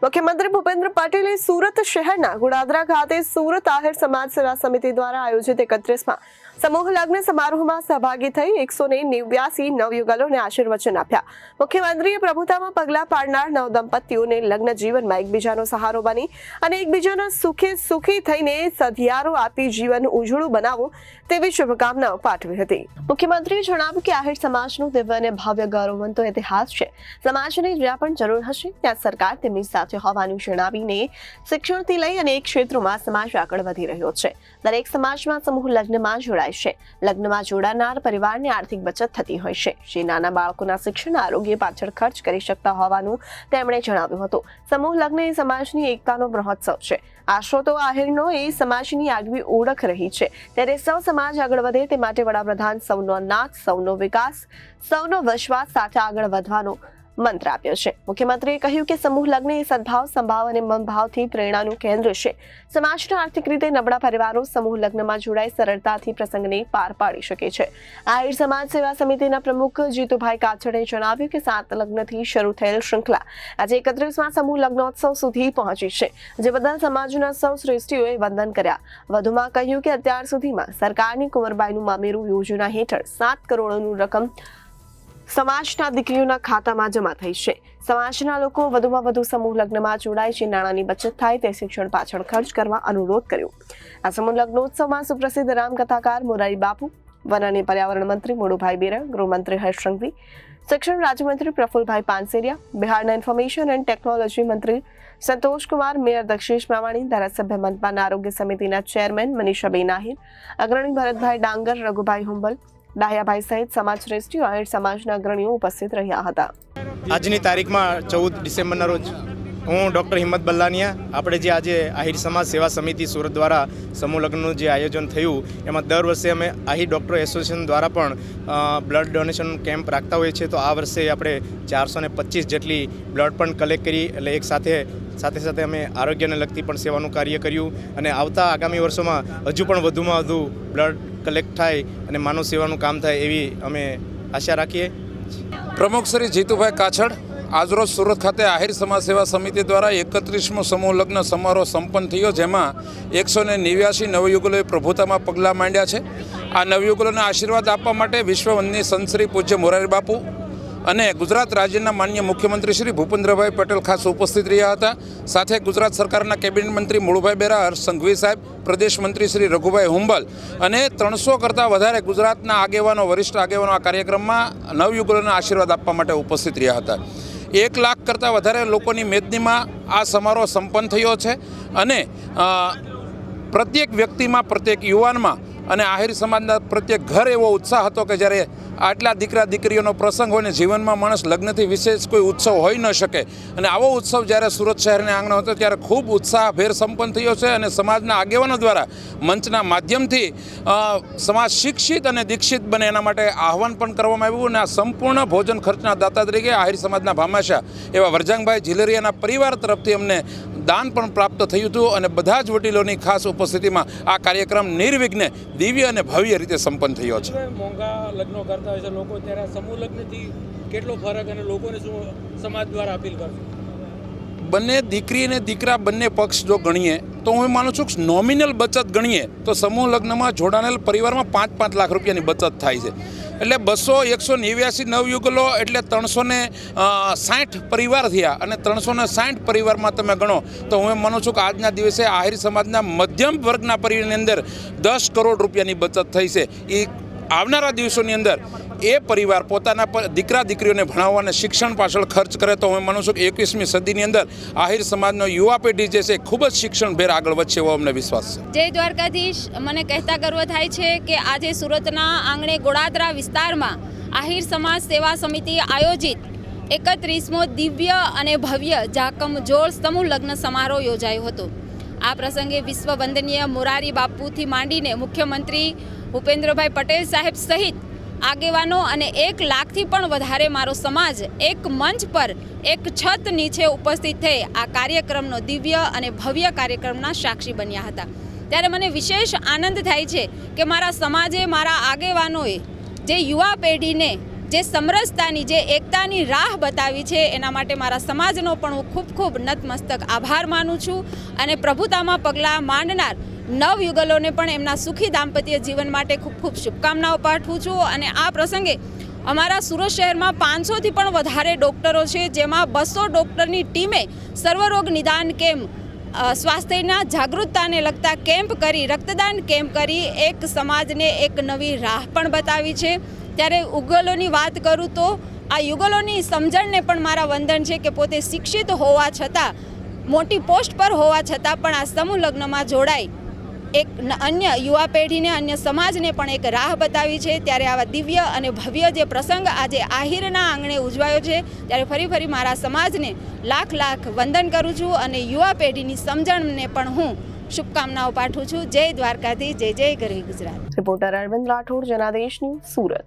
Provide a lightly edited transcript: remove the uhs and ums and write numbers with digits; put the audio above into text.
મુખ્યમંત્રી ભૂપેન્દ્ર પટેલે સુરત શહેરના ગુડાદરા ખાતે સુરત આહિર સમાજ સેવા સમિતિ દ્વારા આયોજિત 31મા સમૂહ લગ્ન સમારોહમાં સહભાગી થઈ 189 નવયુગલોને આશીર્વચન આપ્યા। મુખ્યમંત્રીએ પ્રભુતામાં પગલાં પાડનાર નવ દંપતીઓને લગ્ન જીવનમાં એકબીજાનો સહારો બની અને એકબીજાના સુખે સુખી થઈને સધિયારો આપી જીવન ઉજળું બનાવો તેવી શુભકામનાઓ પાઠવી હતી। મુખ્યમંત્રીએ જણાવ્યું કે આહિર સમાજનું દિવ્ય અને ભવ્ય ગૌરવવંતો ઇતિહાસ છે। સમાજને જ્યાં પણ જરૂર હશે ત્યાં સરકાર તેમની સાથે હોવાનું જણાવીને શિક્ષણથી લઈ અનેક ક્ષેત્રોમાં સમાજ આગળ વધી રહ્યો છે। દરેક સમાજમાં સમૂહ લગ્નમાં જોડાય છે। લગ્નમાં જોડાનાર પરિવારને આર્થિક બચત થતી હોય છે, જે નાના બાળકોના શિક્ષણ આરોગ્ય પાછળ ખર્ચ કરી શકતા હોવાનું તેમણે જણાવ્યું હતું। સમૂહ લગ્ન એ સમાજની એકતાનો મહોત્સવ છે। આશરો તો આહિરનો એ સમાજની આગવી ઓળખ રહી છે, ત્યારે સૌ સમાજ આગળ વધે તે માટે વડાપ્રધાન સૌનો નાથ, સૌનો વિકાસ, સૌનો વિશ્વાસ સાથે આગળ વધવાનો મંત્ર આપ્યો છે। મુખ્યમંત્રીએ કહ્યું કે સમૂહ લગ્ન એ સદભાવ, સંભાવ અને મનભાવથી પ્રેરણાનું કેન્દ્ર છે। સમાજના આર્થિક રીતે નબળા પરિવારો સમૂહ લગ્નમાં જોડાઈ સરળતાથી પ્રસંગને પાર પાડી શકે છે। આહિર સમાજ સેવા સમિતિના પ્રમુખ જીતુભાઈ કાછડે જણાવ્યું કે 7 લગ્નથી શરૂ થયેલ શૃંખલા આજે 31મા સમૂહ લગ્નોત્સવ સુધી પહોંચી છે, જે બદલ સમાજના સૌ શ્રેષ્ઠીઓએ વંદન કર્યા। વધુમાં કહ્યું કે અત્યાર સુધીમાં સરકારની કુંવરબાઈનું મામેરું યોજના હેઠળ 7 કરોડનું રકમ સમાજના દીકરીઓના ખાતામાં જમા થઈ છે। સમાજના લોકો વધુમાં વધુ સમૂહ લગ્નમાં જોડાય છે, નાણાંની બચત થાય તે શિક્ષણ પાછળ ખર્ચ કરવા અનુરોધ કર્યો। આ સમૂહ લગ્નોત્સવમાં સુપ્રસિદ્ધ રામકથાકાર મોરારી બાપુ, વન અને પર્યાવરણ મંત્રી મોડુભાઈ બેરા, ગૃહમંત્રી હર્ષ સંઘવી, શિક્ષણ રાજ્યમંત્રી પ્રફુલભાઈ પાનસેરિયા, બિહારના ઇન્ફોર્મેશન એન્ડ ટેકનોલોજી મંત્રી સંતોષ કુમાર, મેયર દક્ષેશ માવાણી, ધારાસભ્ય મનપાના આરોગ્ય સમિતિના ચેરમેન મનીષાબેન આહિર, અગ્રણી ભરતભાઈ ડાંગર, રઘુભાઈ હુંબલ, ડાહ્યાભાઈ સહિત સમાજ શ્રેષ્ઠીઓ આહિર સમાજના અગ્રણીઓ ઉપસ્થિત રહ્યા હતા। આજની તારીખમાં 14 ડિસેમ્બરના રોજ હું ડૉક્ટર હિંમત બલ્લાનિયા, આપણે જે આજે આહિર સમાજ સેવા સમિતિ સુરત દ્વારા સમૂહ લગ્નનું જે આયોજન થયું એમાં દર વર્ષે અમે આહિર ડૉક્ટર એસોસિએશન દ્વારા પણ બ્લડ ડોનેશન કેમ્પ રાખતા હોઈએ છીએ। તો આ વર્ષે આપણે 425 જેટલી બ્લડ પણ કલેક્ટ કરી, એટલે એક સાથે અમે આરોગ્યને લગતી પણ સેવાનું કાર્ય કર્યું અને આવતા આગામી વર્ષોમાં હજુ પણ વધુમાં વધુ બ્લડ કલેક્ટ થાય અને માનવ સેવાનું કામ થાય એવી અમે આશા રાખીએ। પ્રમુખ શ્રી જીતુભાઈ કાછડ, આજરોજ સુરત ખાતે આહિર સમાજ સેવા સમિતિ દ્વારા 31મો સમૂહ લગ્ન સમારોહ સંપન્ન થયો, જેમાં 189 નવયુગલોએ પ્રભુતામાં પગલાં માંડ્યા છે। આ નવયુગલોને આશીર્વાદ આપવા માટે વિશ્વવંદનીય સંત શ્રી પૂજ્ય મોરારી બાપુ અને ગુજરાત રાજ્યના માનનીય મુખ્યમંત્રી શ્રી ભૂપેન્દ્રભાઈ પટેલ ખાસ ઉપસ્થિત રહ્યા હતા। સાથે ગુજરાત સરકારના કેબિનેટ મંત્રી મોડુભાઈ બેરા, હર્ષ સંઘવી સાહેબ, પ્રદેશ મંત્રી શ્રી રઘુભાઈ હુંબલ અને 300 કરતાં વધારે ગુજરાતના આગેવાનો, વરિષ્ઠ આગેવાનો આ કાર્યક્રમમાં નવયુગલોને આશીર્વાદ આપવા માટે ઉપસ્થિત રહ્યા હતા। 1 લાખ કરતાં વધારે લોકોની મેદનીમાં આ સમારોહ સંપન્ન થયો છે અને પ્રત્યેક વ્યક્તિમાં, પ્રત્યેક યુવાનમાં અને આહિર સમાજના પ્રત્યેક ઘર એવો ઉત્સાહ હતો કે જ્યારે આટલા દીકરા દીકરીઓનો પ્રસંગ હોય ને જીવનમાં માણસ લગ્નથી વિશેષ કોઈ ઉત્સવ હોઈ ન શકે, અને આવો ઉત્સવ જ્યારે સુરત શહેરના આંગણે હતો ત્યારે ખૂબ ઉત્સાહભેર સંપન્ન થયો છે અને સમાજના આગેવાનો દ્વારા મંચના માધ્યમથી સમાજ શિક્ષિત અને દીક્ષિત બને એના માટે આહવાન પણ કરવામાં આવ્યું અને આ સંપૂર્ણ ભોજન ખર્ચના દાતા તરીકે આહિર સમાજના ભામાશા એવા વરજાંગભાઈ ઝીલરિયાના પરિવાર તરફથી અમને દાન પણ પ્રાપ્ત થયું હતું અને બધા જ વડીલોની ખાસ ઉપસ્થિતિમાં આ કાર્યક્રમ નિર્વિઘ્ને, દિવ્ય અને ભવ્ય રીતે સંપન્ન થયો છે। મોંઘા લગ્નો કરતા હોય છે લોકો, ત્યારે સમૂહ લગ્નથી કેટલો ફરક અને લોકોને શું સમાજ દ્વારા અપીલ કરશે? બંને દીકરી અને દીકરા બંને પક્ષ જો ગણીએ તો હું માનું છું કે નોમિનલ બચત ગણીએ તો સમૂહ લગ્નમાં જોડાયેલ પરિવારમાં 5-5 લાખ રૂપિયાની બચત થાય છે। એટલે 189 નવયુગલો એટલે 360 પરિવાર થયા અને 360 પરિવારમાં તમે ગણો તો હું માનું છું કે આજના દિવસે આહિર સમાજના મધ્યમ વર્ગના પરિવારની અંદર 10 કરોડ રૂપિયાની બચત થઈ છે। એ આવનારા દિવસોની અંદર એ પરિવાર પોતાના દીકરા દીકરીઓને ભણાવવા અને શિક્ષણ પાછળ ખર્ચ કરે તો હું માનું છું કે 21મી સદીની અંદર આહિર સમાજનો યુવા પેઢી જે છે ખૂબ જ શિક્ષણભેર આગળ વધશે એવો અમને વિશ્વાસ છે। જય દ્વારકાધીશ। મને કહેતા ગર્વ થાય છે કે આજે સુરતના આંગણે ગોળાદરા વિસ્તારમાં આહિર સમાજ સેવા સમિતિ આયોજિત 31મો દિવ્ય અને ભવ્ય જાકમજોળ સમૂહ લગ્ન સમારોહ યોજાયો હતો। આ પ્રસંગે વિશ્વ વંદનીય મોરારી બાપુથી માંડીને મુખ્યમંત્રી ભૂપેન્દ્રભાઈ પટેલ સાહેબ સહિત આગેવાનો અને 1 લાખથી પણ વધારે મારો સમાજ એક મંચ પર એક છત નીચે ઉપસ્થિત થઈ આ કાર્યક્રમનો દિવ્ય અને ભવ્ય કાર્યક્રમના સાક્ષી બન્યા હતા। ત્યારે મને વિશેષ આનંદ થાય છે કે મારા સમાજે, મારા આગેવાનોએ જે યુવા પેઢીને જે સમરસતાની, જે એકતાની રાહ બતાવી છે, એના માટે મારા સમાજનો પણ હું ખૂબ ખૂબ નતમસ્તક આભાર માનું છું અને પ્રભુતામાં પગલાં માંડનાર નવયુગલોને પણ એમના સુખી દાંપત્ય જીવન માટે ખૂબ ખૂબ શુભકામનાઓ પાઠવું છું. અને આ પ્રસંગે અમારા સુરત શહેરમાં 500થી પણ વધારે ડૉક્ટરો છે, જેમાં 200 ડૉક્ટરની ટીમે સર્વરોગ નિદાન કેમ્પ, સ્વાસ્થ્યના જાગૃતતાને લગતા કેમ્પ કરી, રક્તદાન કેમ્પ કરી એક સમાજને એક નવી રાહ પણ બતાવી છે. ત્યારે યુગલોની વાત કરું તો આ યુગલોની સમજણને પણ મારા વંદન છે કે પોતે શિક્ષિત હોવા છતાં, મોટી પોસ્ટ પર હોવા છતાં પણ આ સમૂહ લગ્નમાં જોડાઈ એક અન્ય યુવા પેઢીને, અન્ય સમાજને પણ એક રાહ બતાવી છે. ત્યારે આવા દિવ્ય અને ભવ્ય જે પ્રસંગ આજે આહિરના આંગણે ઉજવાયો છે, ત્યારે ફરી મારા સમાજને લાખ લાખ વંદન કરું છું અને યુવા પેઢીની સમજણને પણ હું શુભકામનાઓ પાઠવું છું. જય દ્વારકાધીશ, જય જય ગરવી ગુજરાત. Reporter Arvind Rathod, Janadesh news, Surat.